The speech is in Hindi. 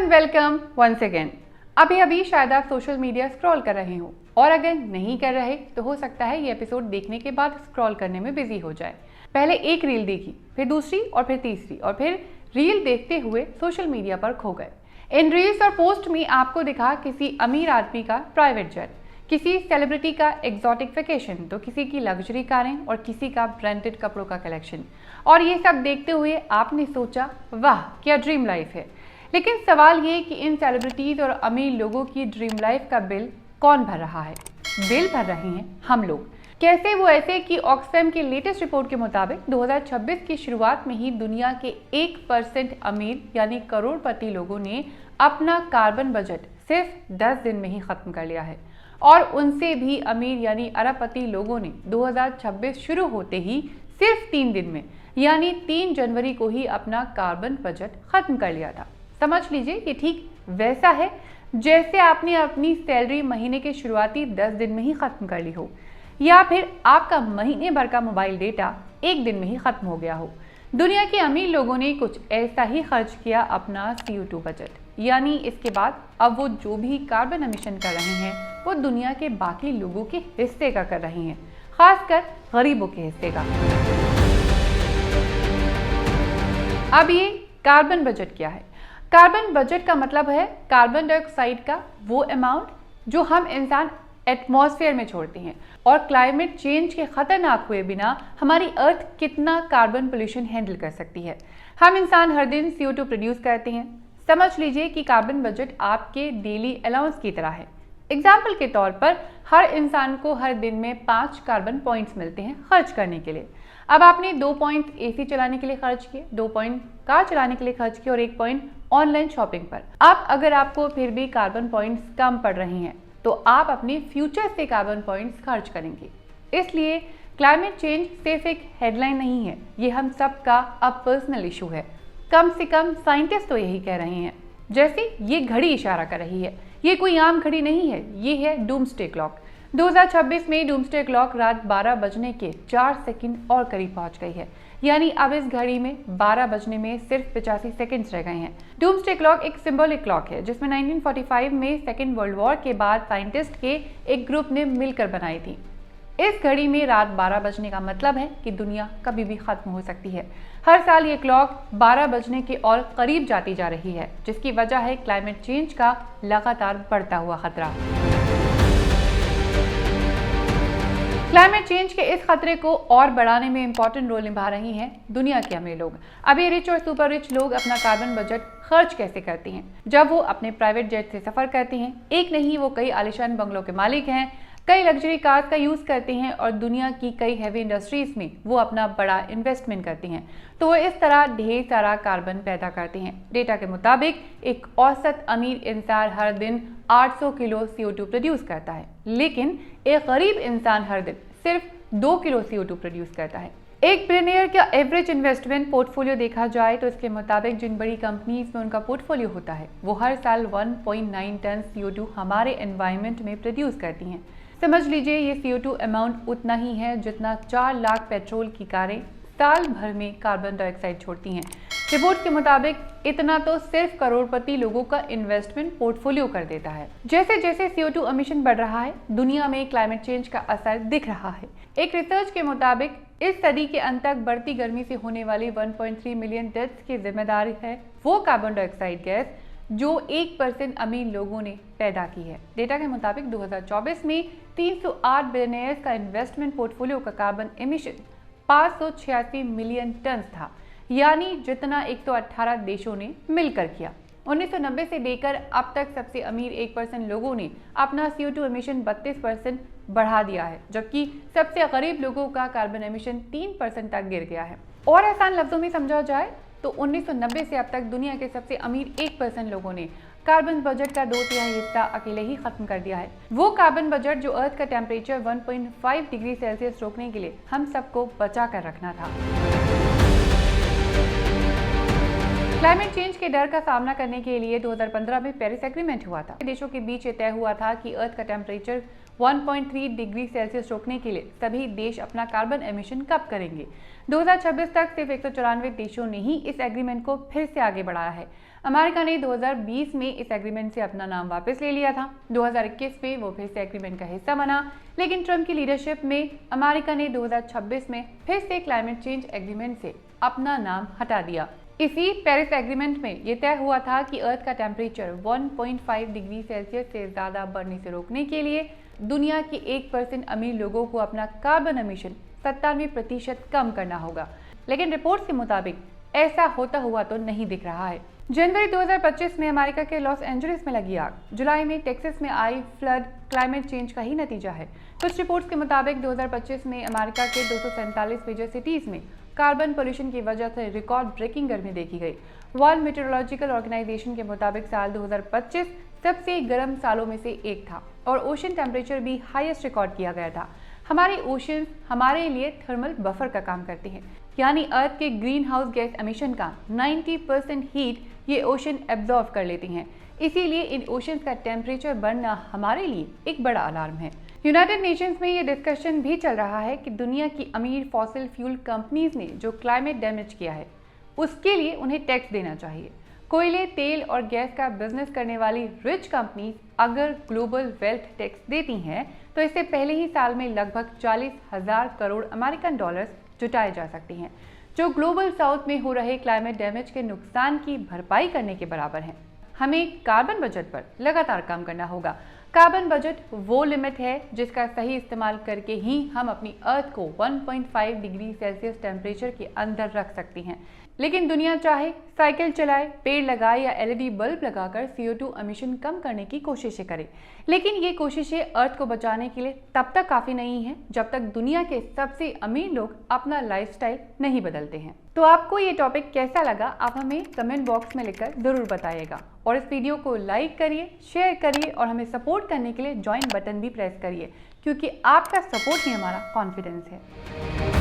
And welcome once again. अभी शायद आप सोशल मीडिया स्क्रॉल कर रहे हो, और अगर नहीं कर रहे तो हो सकता है ये एपिसोड देखने के बाद स्क्रॉल करने में बिजी हो जाए। पहले एक रील देखी, फिर दूसरी और फिर तीसरी, और फिर रील देखते हुए सोशल मीडिया पर खो गए। इन रील्स और पोस्ट में आपको दिखा किसी अमीर आदमी का प्राइवेट जेट, किसी सेलिब्रिटी का एग्जॉटिक वेकेशन, तो किसी की लग्जरी कारें और किसी का ब्रांडेड कपड़ों का कलेक्शन। और ये सब देखते हुए आपने सोचा, वाह क्या ड्रीम लाइफ है। लेकिन सवाल ये कि इन सेलिब्रिटीज और अमीर लोगों की ड्रीम लाइफ का बिल कौन भर रहा है? बिल भर रहे हैं हम लोग। कैसे? वो ऐसे कि ऑक्सफैम की लेटेस्ट रिपोर्ट के मुताबिक 2026 की शुरुआत में ही दुनिया के 1% अमीर यानी करोड़पति लोगों ने अपना कार्बन बजट सिर्फ 10 दिन में ही खत्म कर लिया है, और उनसे भी अमीर यानी अरबपति लोगों ने 2026 शुरू होते ही सिर्फ 3 दिन में यानी 3 जनवरी को ही अपना कार्बन बजट खत्म कर लिया था। समझ लीजिए ये ठीक वैसा है जैसे आपने अपनी सैलरी महीने के शुरुआती 10 दिन में ही खत्म कर ली हो, या फिर आपका महीने भर का मोबाइल डेटा एक दिन में ही खत्म हो गया हो। दुनिया के अमीर लोगों ने कुछ ऐसा ही खर्च किया अपना CO2 बजट, यानी इसके बाद अब वो जो भी कार्बन एमिशन कर रहे हैं वो दुनिया के बाकी लोगों के हिस्से का कर रहे हैं, खासकर गरीबों के हिस्से का। अब ये कार्बन बजट क्या है? कार्बन बजट का मतलब है कार्बन डाइऑक्साइड का वो अमाउंट जो हम इंसान एटमॉस्फेयर में छोड़ते हैं, और क्लाइमेट चेंज के खतरनाक हुए बिना हमारी अर्थ कितना कार्बन पोल्यूशन हैंडल कर सकती है। हम इंसान हर दिन CO2 प्रोड्यूस करते हैं। समझ लीजिए कि कार्बन बजट आपके डेली अलाउंस की तरह है। एग्जाम्पल के तौर पर हर इंसान को हर दिन में 5 कार्बन पॉइंट्स मिलते हैं खर्च करने के लिए। अब आपने 2 पॉइंट AC चलाने के लिए खर्च किए, 2 पॉइंट कार चलाने के लिए खर्च किए और 1 पॉइंट ऑनलाइन शॉपिंग पर। अब अगर आपको फिर भी कार्बन पॉइंट्स कम पड़ रहे हैं तो आप अपने फ्यूचर से कार्बन पॉइंट्स खर्च करेंगे। इसलिए क्लाइमेट चेंज सिर्फ एक हेडलाइन नहीं है, ये हम सब का अब पर्सनल इशू है। कम से कम साइंटिस्ट तो यही कह रहे हैं। जैसे ये घड़ी इशारा कर रही है, ये कोई आम घड़ी नहीं है, ये है डूम्सडे क्लॉक। 2026 में डूम्सडे क्लॉक रात 12 बजने के 4 सेकंड और करीब पहुंच गई है, यानी अब इस घड़ी में 12 बजने में सिर्फ 85 सेकंड्स रह गए हैं। डूम्सडे क्लॉक एक सिंबॉलिक क्लॉक है जिसमें 1945 में सेकेंड वर्ल्ड वॉर के बाद साइंटिस्ट के एक ग्रुप ने मिलकर बनाई थी। इस घड़ी में रात 12 बजने का मतलब है कि दुनिया कभी भी खत्म हो सकती है। हर साल ये क्लॉक 12 बजने के और करीब जाती जा रही है, जिसकी वजह है क्लाइमेट चेंज का लगातार बढ़ता हुआ खतरा। क्लाइमेट चेंज के इस खतरे को और बढ़ाने में इंपॉर्टेंट रोल निभा रही हैं दुनिया के अमीर लोग। अभी रिच और सुपर रिच लोग अपना कार्बन बजट खर्च कैसे करते हैं? जब वो अपने प्राइवेट जेट से सफर करते हैं, एक नहीं वो कई आलीशान बंगलों के मालिक हैं, कई लग्जरी कार्स का यूज करते हैं और दुनिया की कई हैवी इंडस्ट्रीज में वो अपना बड़ा इन्वेस्टमेंट करते हैं, तो वो इस तरह ढेर सारा कार्बन पैदा करते हैं। डेटा के मुताबिक एक औसत अमीर इंसान हर दिन 800 किलो CO2 प्रोड्यूस करता है, लेकिन एक गरीब इंसान हर दिन सिर्फ 2 किलो CO2 प्रोड्यूस करता है। एक बिलियनियर का एवरेज इन्वेस्टमेंट पोर्टफोलियो देखा जाए तो इसके मुताबिक जिन बड़ी कंपनीज में उनका पोर्टफोलियो होता है वो हर साल 1.9 टन CO2 हमारे एनवायरनमेंट में प्रोड्यूस करती हैं। समझ लीजिए ये CO2 अमाउंट उतना ही है जितना 4 लाख पेट्रोल की कारें साल भर में कार्बन डाइऑक्साइड छोड़ती हैं। रिपोर्ट के मुताबिक इतना तो सिर्फ करोड़पति लोगों का इन्वेस्टमेंट पोर्टफोलियो कर देता है। जैसे जैसे CO2 एमिशन बढ़ रहा है, दुनिया में क्लाइमेट चेंज का असर दिख रहा है। एक रिसर्च के मुताबिक इस सदी के अंत तक बढ़ती गर्मी से होने वाली 1.3 मिलियन डेथ्स की जिम्मेदारी है वो कार्बन डाइऑक्साइड गैस जो 1% अमीर लोगों ने पैदा की है। डेटा के मुताबिक 2024 में 308 बिलियनियर्स का इन्वेस्टमेंट पोर्टफोलियो का कार्बन एमिशन 586 मिलियन टन था, यानी जितना 118 देशों ने मिलकर किया। 1990 से लेकर अब तक सबसे अमीर 1% लोगों ने अपना CO2 एमिशन 32% बढ़ा दिया है, जबकि सबसे गरीब लोगों का कार्बन एमिशन 3% तक गिर गया है। और आसान लफ्जों में समझा जाए तो 1990 से अब तक दुनिया के सबसे अमीर 1% लोगों ने कार्बन बजट का 2/3 हिस्सा अकेले ही खत्म कर दिया है। वो कार्बन बजट जो अर्थ का टेम्परेचर 1.5 डिग्री सेल्सियस रोकने के लिए हम सबको बचा कर रखना था। क्लाइमेट चेंज के डर का सामना करने के लिए 2015 में पेरिस एग्रीमेंट हुआ था। देशों के बीच ये तय हुआ था कि अर्थ का टेम्परेचर 1.3 डिग्री सेल्सियस रोकने के लिए सभी देश अपना कार्बन एमिशन कब करेंगे। 2026 तक सिर्फ 194 देशों ने ही इस एग्रीमेंट को फिर से आगे बढ़ाया है। अमेरिका ने 2020 में इस एग्रीमेंट से अपना नाम वापस ले लिया था। 2021 में वो फिर से एग्रीमेंट का हिस्सा बना, लेकिन ट्रंप की लीडरशिप में अमेरिका ने 2026 में फिर से क्लाइमेट चेंज एग्रीमेंट से अपना नाम हटा दिया। इसी पेरिस एग्रीमेंट में ये तय हुआ था कि अर्थ का टेम्परेचर 1.5 डिग्री सेल्सियस से ज्यादा बढ़ने से रोकने के लिए दुनिया के 1% अमीर लोगों को अपना कार्बन एमिशन 97% कम करना होगा। लेकिन रिपोर्ट्स के मुताबिक ऐसा होता हुआ तो नहीं दिख रहा है। जनवरी 2025 में अमेरिका के लॉस एंजलिस में लगी आग, जुलाई में टेक्सास में आई फ्लड क्लाइमेट चेंज का ही नतीजा है। कुछ रिपोर्ट्स के मुताबिक 2025 में अमेरिका के 247 मेजर सिटीज में कार्बन पोल्यूशन की वजह से रिकॉर्ड ब्रेकिंग गर्मी देखी गई। वर्ल्ड मेट्रोलॉजिकल ऑर्गेनाइजेशन के मुताबिक साल 2025 सबसे गर्म सालों में से एक था और ओशन टेम्परेचर भी हाईएस्ट रिकॉर्ड किया गया था। हमारे ओशन हमारे लिए थर्मल बफर का काम करते हैं, यानी अर्थ के ग्रीन हाउस गैस एमिशन का 90% हीट ये ओशन एब्जॉर्ब कर लेती हैं। इसीलिए इन ओशंस का टेम्परेचर बढ़ना हमारे लिए एक बड़ा अलार्म है। यूनाइटेड नेशंस में ये डिस्कशन भी चल रहा है कि दुनिया की अमीर फॉसिल फ्यूल कंपनीज ने जो क्लाइमेट डैमेज किया है उसके लिए उन्हें टैक्स देना चाहिए। कोयले, तेल और गैस का बिजनेस करने वाली रिच कंपनीज अगर ग्लोबल वेल्थ टैक्स देती हैं तो इससे पहले ही साल में लगभग 40,000 करोड़ अमेरिकन डॉलर्स जुटाए जा सकते हैं, जो ग्लोबल साउथ में हो रहे क्लाइमेट डैमेज के नुकसान की भरपाई करने के बराबर है। हमें कार्बन बजट पर लगातार काम करना होगा। कार्बन बजट वो लिमिट है जिसका सही इस्तेमाल करके ही हम अपनी अर्थ को 1.5 डिग्री सेल्सियस टेम्परेचर के अंदर रख सकते हैं। लेकिन दुनिया चाहे साइकिल चलाए, पेड़ लगाए या एलईडी बल्ब लगाकर CO2 एमिशन कम करने की कोशिशें करे, लेकिन ये कोशिशें अर्थ को बचाने के लिए तब तक काफी नहीं है जब तक दुनिया के सबसे अमीर लोग अपना लाइफस्टाइल नहीं बदलते हैं। तो आपको ये टॉपिक कैसा लगा, आप हमें कमेंट बॉक्स में लिखकर जरूर बताइएगा और इस वीडियो को लाइक करिए, शेयर करिए और हमें सपोर्ट करने के लिए ज्वाइन बटन भी प्रेस करिए, क्योंकि आपका सपोर्ट ही हमारा कॉन्फिडेंस है।